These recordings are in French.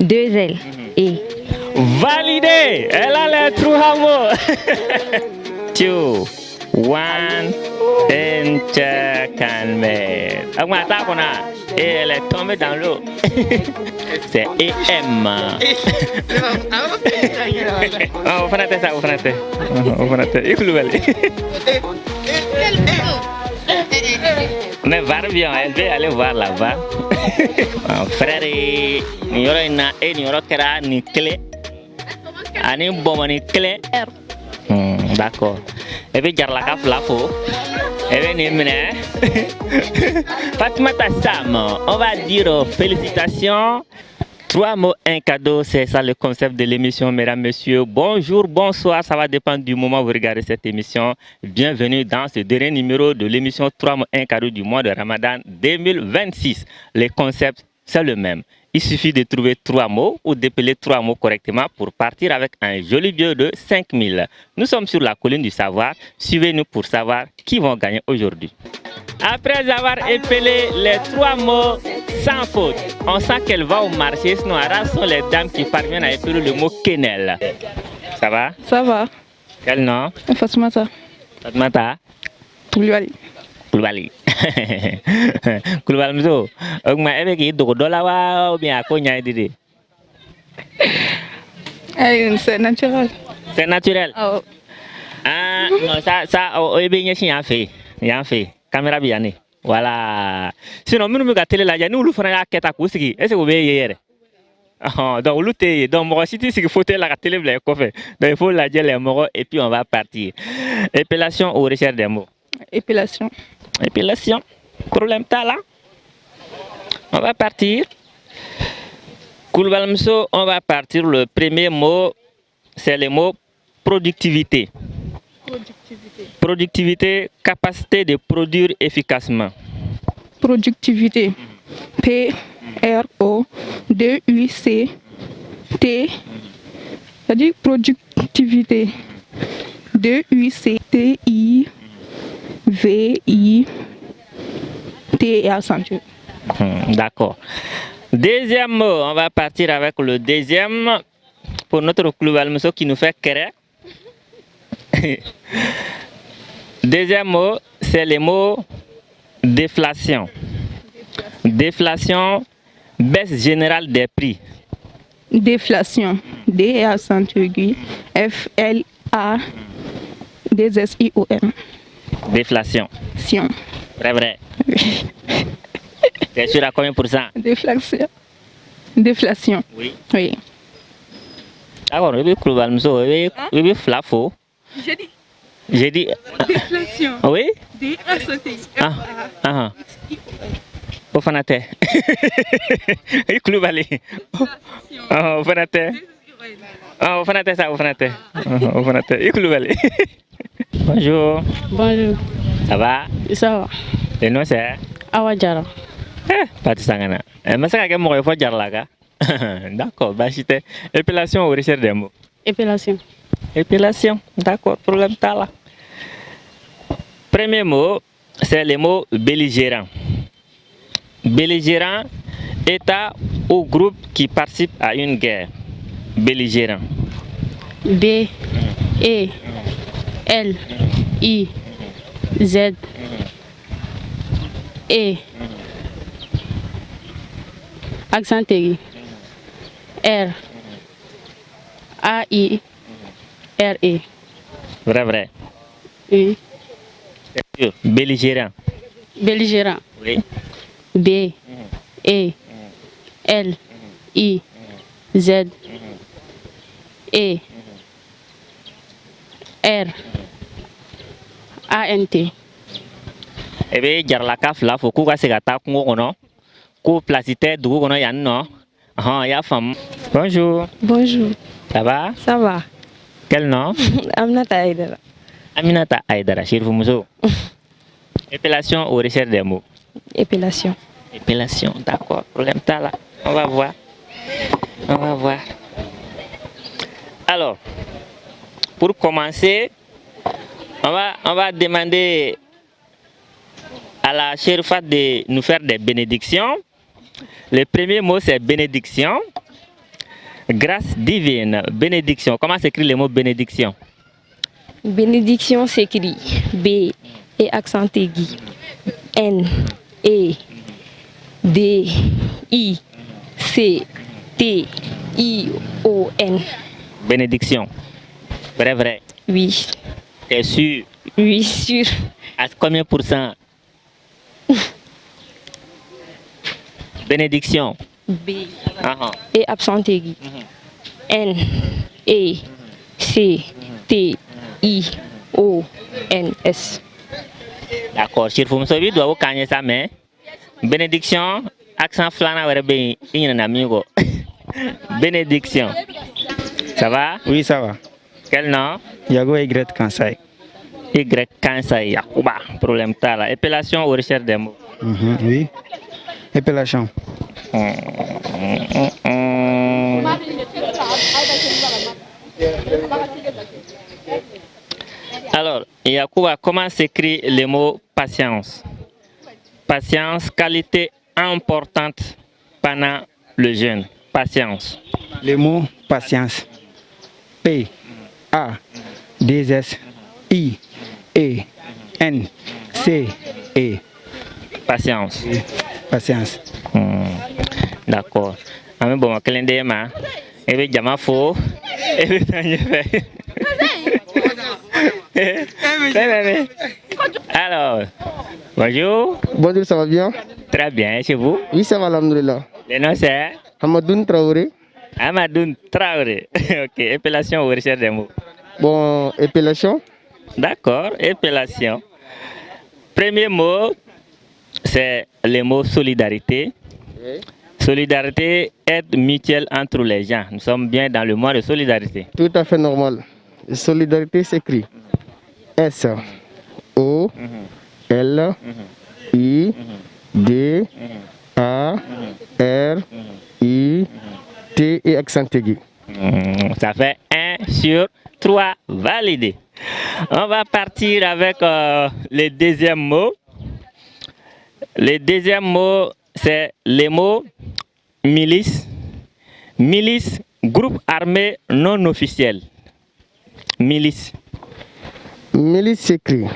2 L. E. Validé. Elle a les trois mots. 2, 1, and check and made. Et elle est tombée dans l'eau. C'est EM. Oh, vous faites ça, vous faites. Vous faites. Mais va bien, elle veut aller voir là-bas. Frère, il y aura une clé. Ani bon ni clé. D'accord. Et puis garde la cape là faux. Et bien nimene. Fatima Tassam, on va dire félicitations. 3 mots, un cadeau, c'est ça le concept de l'émission, mesdames, messieurs. Bonjour, bonsoir, ça va dépendre du moment où vous regardez cette émission. Bienvenue dans ce dernier numéro de l'émission 3 mots, un cadeau du mois de Ramadan 2026. Le concept, c'est le même. Il suffit de trouver 3 mots ou d'épeler 3 mots correctement pour partir avec un joli billet de 5000. Nous sommes sur la colline du savoir. Suivez-nous pour savoir qui vont gagner aujourd'hui. Après avoir épelé les 3 mots sans faute, on sent qu'elle va au marché, sinon rares sont les dames qui parviennent à épeler le mot quenelle. Ça va? Ça va. Quel nom? Fatoumata. Fatoumata? Koulibaly. Koulibaly. Koulibaly mzo. Ogma ebe ki do dola wa ou bien akonya didi. C'est naturel. C'est naturel. Oh. Ah non ça ebe nyeshi yan fait. Caméra bien. Voilà. Sinon, nous nous télé là, nous le faisons à Keta Kousiki. Est-ce que vous voyez hier? Donc, l'outil, donc, moi, si tu sais qu'il faut la télé, donc il faut la dire les mots et puis on va partir. Épilation ou recherche des mots? Épilation. Épilation. Problème t'as là? On va partir. Koulbalmso, on va partir. Le premier mot, c'est le mot productivité. Productivité, capacité de produire efficacement. Productivité. P-R-O-D-U-C-T. C'est-à-dire productivité. D-U-C-T-I-V-I-T et accentué. D'accord. Deuxième mot, on va partir avec le deuxième pour notre Koulibaly qui nous fait querer. Deuxième mot, c'est le mot déflation. Déflation, baisse générale des prix. Déflation. D accent aigu. F-L-A-2-S-I-O-N. Déflation. Sion. Vrai. T'es sûr à combien pour cent? Déflation. Déflation. Oui. Oui. D'accord, je vais Koulibaly, je vais flafo. J'ai dit. Déflation. Oui? D-A-C-T. Au fanate. Koulibaly. Au fanate. Au fanate ça, au fanate. Au fanate. Koulibaly. Bonjour. Bonjour. Ça va? Ça va. Le nom c'est? Awa Diarra. Pati Sangana. Mais ça que moi il faut dire là. D'accord, bah c'était épilation ou recherche des mots? Épilation. Épilation, d'accord, problème t'as là. Premier mot, c'est le mot belligérant. Belligérant, État ou groupe qui participe à une guerre. Belligérant. B, E, L, I, Z, E. Accent aigu. R, A, I, R, E. Vrai. Oui. C'est sûr. Belligérant. Belligérant. Oui. B, E, L, I, Z, E, R, A, N, T. Eh bien, jar la kaf là, faut qu'on se gâte qu'on kono, qu'on placite d'où kono yan no. Ya femme. Bonjour. Bonjour. Ça va? Ça va? Quel nom? Aminata Aïdara. Aminata Aïdara, chez vous, Mousso. Épilation ou recherche des mots? Épilation. Épilation, d'accord. Problème t'as là. On va voir. Alors, pour commencer, on va demander à la chère de nous faire des bénédictions. Le premier mot, c'est bénédiction. Grâce divine, bénédiction. Comment s'écrit le mot bénédiction? Bénédiction s'écrit B et accent aigu. N, E, D, I, C, T, I, O, N. Bénédiction. Vrai, vrai. Oui, T'es sûr? oui, sûr. À combien pour cent? Bénédiction. B Ah, et accent aigu. N, E, C, T, I, O, N, S. D'accord. Si vous me savez, doit vous gagner ça, mais bénédiction, accent flana, il y a un amigo. Bénédiction. Ça va? Oui, ça va. Quel nom? Yago Y Kansai. Y Kansai Yakuba. Problème tala. Épellation ou recherche des mots? Oui. Épellation. Alors, Yakuba, comment s'écrit le mot patience? Patience, qualité importante pendant le jeûne. Patience. Le mot patience. P, A, D, S, I, E, N, C, E. Patience. Patience. D'accord. Ami bon, calendrier ma. Et bien, jama fo. Et bien, tanya fait. Alors, bonjour. Bonjour, ça va bien? Très bien, chez vous? Oui, ça va, alhamdoulilah. Le nom c'est Hamadoun Traoré. Amadoun Traoré. Ok, épellation ou recherche des mots? Bon, épellation. D'accord, épellation. Premier mot, c'est le mot solidarité. Solidarité, aide mutuelle entre les gens. Nous sommes bien dans le mois de solidarité. Tout à fait normal. Solidarité s'écrit S, O, L, I, D, A, R, I, T et accent aigu. Ça fait 1 sur 3 validé. On va partir avec le deuxième mot. Le deuxième mot, c'est le mot milice. Milice, groupe armé non officiel. Milice. Milice s'écrit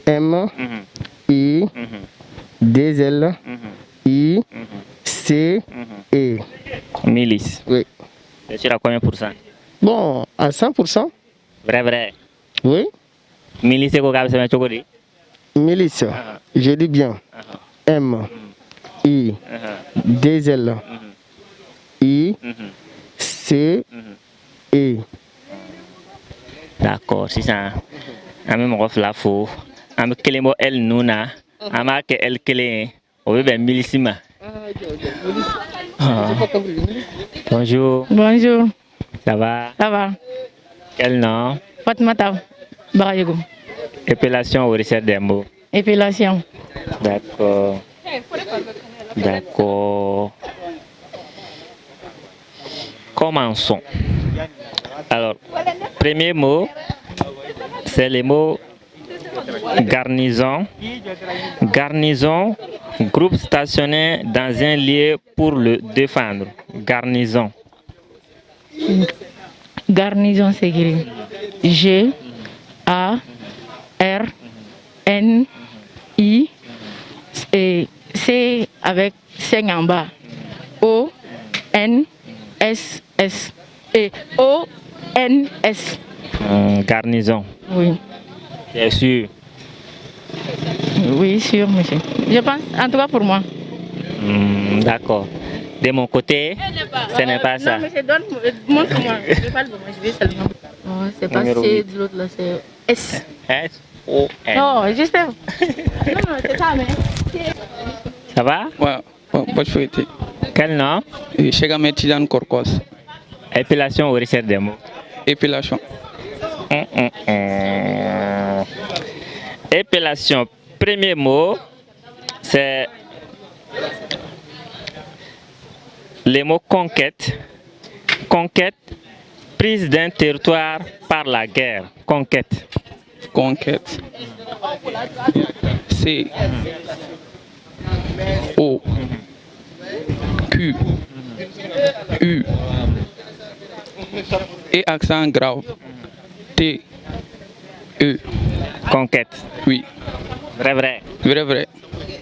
M, I, D, L, I, C, E. Milice. Oui. C'est sûr à combien pour cent? Bon, à 100%. Vrai, vrai. Oui. Milice, c'est quoi? C'est un Milice, je dis bien. M, I, D, L, I, C, E. D'accord, c'est ça. Ami mon la faux. Ami kelemo el nuna. Ama ke el kele. Obe ben milissima. Bonjour. Bonjour, Ça va? ça va? Quel nom? Fatmata Barayego. Épellation ou recherche des mots? Épellation. D'accord. D'accord. Commençons. Alors, premier mot, c'est le mot garnison. Garnison, groupe stationné dans un lieu pour le défendre. Garnison. Garnison s'écrit G, A, R, N, I, et C avec 5 en bas. O, N, S, S. Et O, N, S. Garnison. Oui. Bien sûr. Oui, sûr, monsieur. Je pense, en tout cas pour moi. D'accord. De mon côté, ce n'est pas ça. Non, monsieur, montre-moi. Je parle de moi, je vais seulement. Non, c'est pas Numéro C 8. de l'autre là, c'est S. S-O-N. Non, juste. Non, non, c'est ça, mais. Ça va? Ouais, pas de fouetter. Quel nom? Cheikh Ahmed Tidiane Korkos. Épellation ou recherche des mots? Épellation. Épellation. Premier mot, c'est le mot conquête. Conquête, prise d'un territoire par la guerre. Conquête. Conquête. C. O. Q. U. Et accent grave. T. E. Conquête. Oui. Vrai, vrai. Vrai, vrai.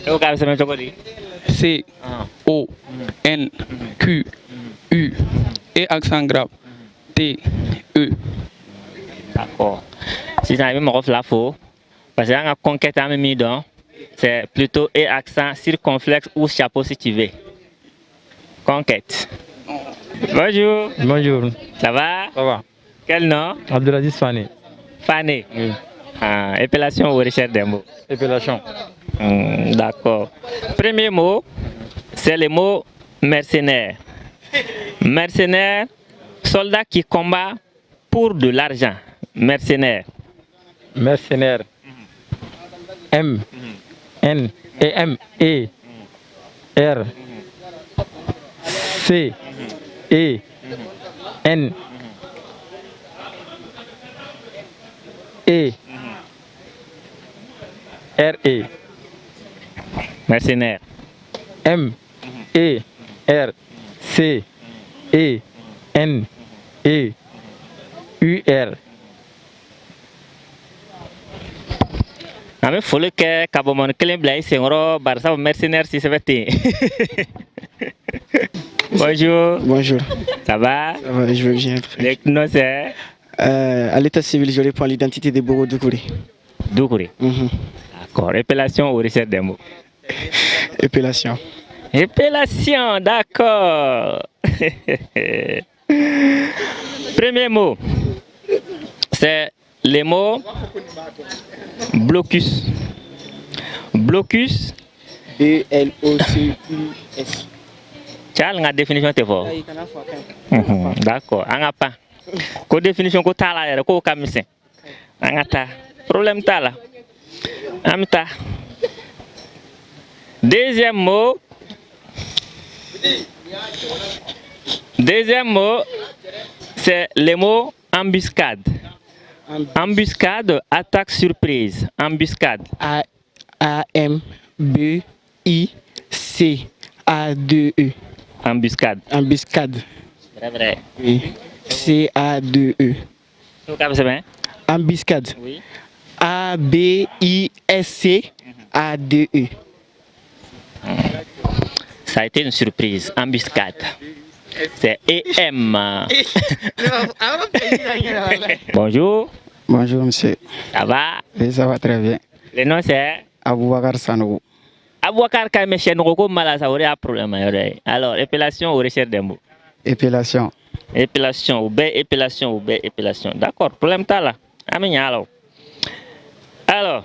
Et au cas où c'est même chocolat. C. O. N. Q. U. Et accent grave. T. E. D'accord. Si ça arrive, je la faux. Parce que la conquête à mis dedans, c'est plutôt et accent circonflexe ou chapeau si tu veux. Conquête. Bonjour. Bonjour, Ça va? ça va? Quel nom? Abdelaziz Fani. Fani. Oui. Ah, épellation ou recherche des mots? Épellation. D'accord. Premier mot, c'est le mot mercenaire. Mercenaire, soldat qui combat pour de l'argent. Mercenaire. Mercenaire. M. N. E. M. E. R. C. E. N. E. R. E. Mercenaire. M. E. R. C. E. N. E. U. R. Il faut que Kabomon Klemblay c'est un barça mercenaire si c'est fait. Bonjour. Bonjour, Ça va? ça va, je veux bien. Le nom c'est À l'état civil, je réponds à l'identité de Bogo Doukouri. Doukouri. D'accord. Épellation ou recherche des mots? Épellation. Épellation, d'accord. Premier mot, c'est le mot blocus. Blocus, B-L-O-C-U-S. tu as la définition de fort. D'accord. On n'a pas. Quelle définition que tu as là, quoi comme ça? On a ta. Problème ta là. Amta. Deuxième mot. Deuxième mot, c'est le mot embuscade. Embuscade, attaque surprise. Embuscade. A-M-B-I-C-A-D-E. Embuscade. Embuscade. Vrai, vrai. Oui. C-A-D-E. Vous savez bien? Embuscade. Oui. A-B-I-S-C-A-D-E. Ça a été une surprise. Embuscade. C'est EM. Bonjour. Bonjour monsieur. Ça va? Oui, ça va très bien. Le nom c'est Aboubakar Sanogo. Abouakar Kamechen Roko Malasa aurait un problème. Alors, épellation ou recherche des mots? Épellation. Épellation ou baie, épellation ou baie, épellation. D'accord, problème t'as là. Alors,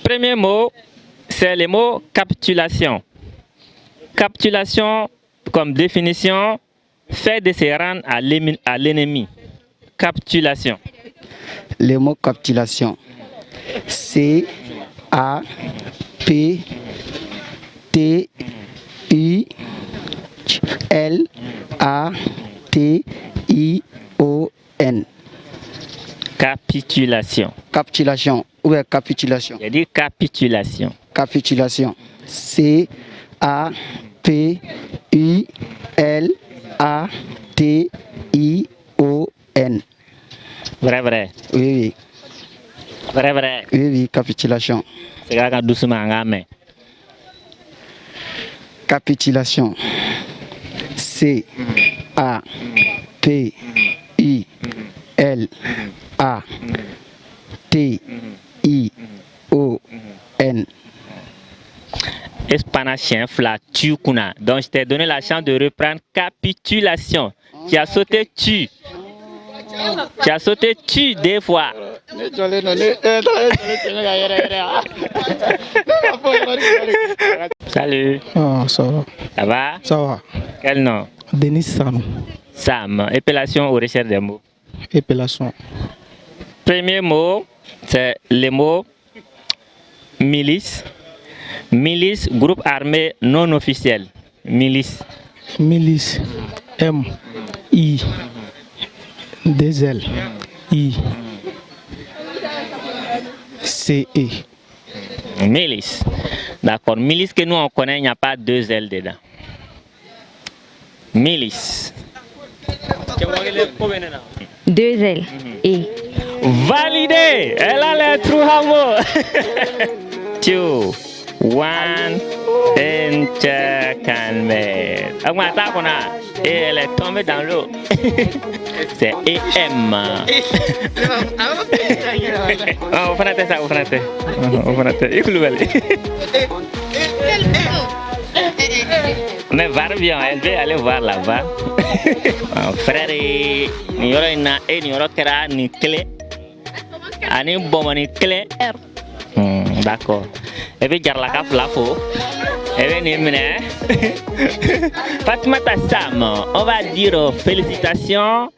premier mot, c'est le mot capitulation. Capitulation, comme définition, fait de se rendre à l'ennemi. Capitulation. Le mot capitulation. C-A-P-T-U-L-A-T-I-O-N. Capitulation. Capitulation. Où est capitulation? J'ai dit capitulation. Capitulation. C-A-P-U-L-A-T-I-O-N. Vrai, vrai. Oui, oui. Vrai, vrai. Oui, oui, capitulation. C'est quand doucement en main. Capitulation. C-A-P-I-L-A-T-I-O-N. Espanachien fla tu kuna. Donc je t'ai donné la chance de reprendre capitulation. Tu as sauté tu. Tu as sauté tu deux fois. Salut. Ah, ça va. Ça va? Ça va. Quel nom? Denis Sam. Sam. Épellation ou recherche des mots? Épellation. Premier mot, c'est le mot milice. Milice, groupe armé non officiel. Milice. Milice. M-I. D-L. I. C-E. Milice. D'accord. Milice que nous on connaît, il n'y a pas deux L dedans. Milice. 2 L. E. Validé. Elle a les trois mots. 2, 1, and check and made. Augmenta qu'on a. Et elle est tombée dans l'eau. C'est EM. Oh, vous faites ça, vous faites. Vous faites. Écoutez. Mais va bien, elle veut aller voir là-bas. Frère, ni yoro ina ni yoro kera ni clé. Ani bon ni clé. D'accord. Et puis garde la cape là faux. Et bien ni mine. Fatima Tassam, on va dire félicitations.